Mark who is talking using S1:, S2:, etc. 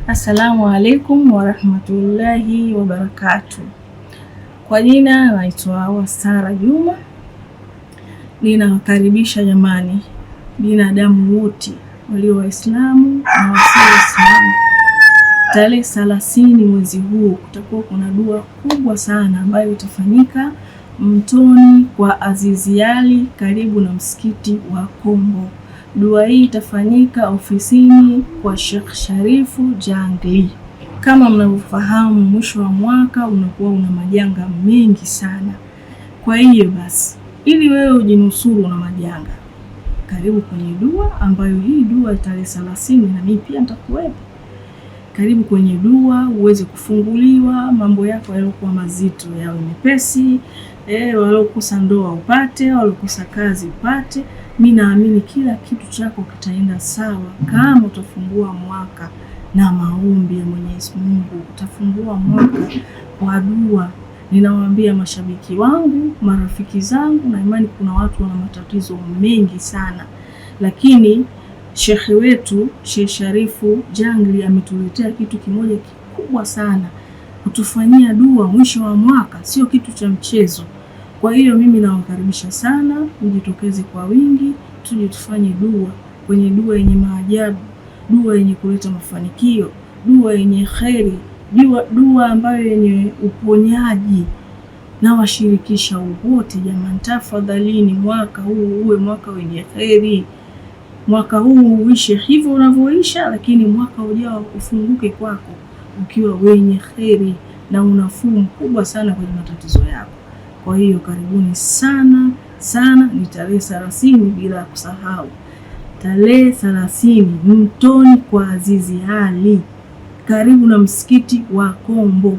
S1: Assalamu alaikum warahmatullahi wabarakatuh. Kwa jina naitwa Wasara Juma. Ninawakaribisha jamani, binadamu wote walio Waislamu na wasio Waislamu. Tarehe 30 mwezi huu kutakuwa kuna dua kubwa sana ambayo itafanyika Mtoni kwa Azizi Ali karibu na msikiti wa Kombo. Dua hii itafanyika ofisini kwa Sheikh Sharifu Jangli. Kama mnavyofahamu, mwisho wa mwaka unakuwa una majanga mengi sana. Kwa hiyo basi, ili wewe ujinusuru na majanga, karibu kwenye dua ambayo hii dua tarehe 30 na mimi pia nitakuwepo. Karibu kwenye dua uweze kufunguliwa, mambo yako yaliokuwa mazito yawe mepesi, walokosa ndoa upate, walokosa kazi upate. Mimi naamini kila kitu chako kitaenda sawa kama utafungua mwaka na maombi ya Mwenyezi Mungu. Utafungua mwaka kwa dua. Ninawaambia mashabiki wangu, marafiki zangu, na imani kuna watu wana matatizo mengi sana, lakini shekhe wetu Sheikh Sharifu Jangli ametuletea kitu kimoja kikubwa sana, kutufanyia dua mwisho wa mwaka. Sio kitu cha mchezo. Kwa hiyo mimi nawakaribisha sana, mjitokeze kwa wingi, tuje tufanye dua, kwenye dua yenye maajabu, dua yenye kuleta mafanikio, dua yenye kheri, dua ambayo yenye uponyaji. Na washirikisha wote jamani, tafadhalini, mwaka huu uwe mwaka wenye kheri. Mwaka huu uishe hivyo unavyoisha, lakini mwaka ujao ufunguke kwako ukiwa wenye kheri na unafuu mkubwa sana kwenye matatizo yako. Kwa hiyo karibuni sana sana, ni tarehe 30 bila kusahau. Tarehe 30 Mtoni kwa Azizi Ali karibu na msikiti wa Kombo.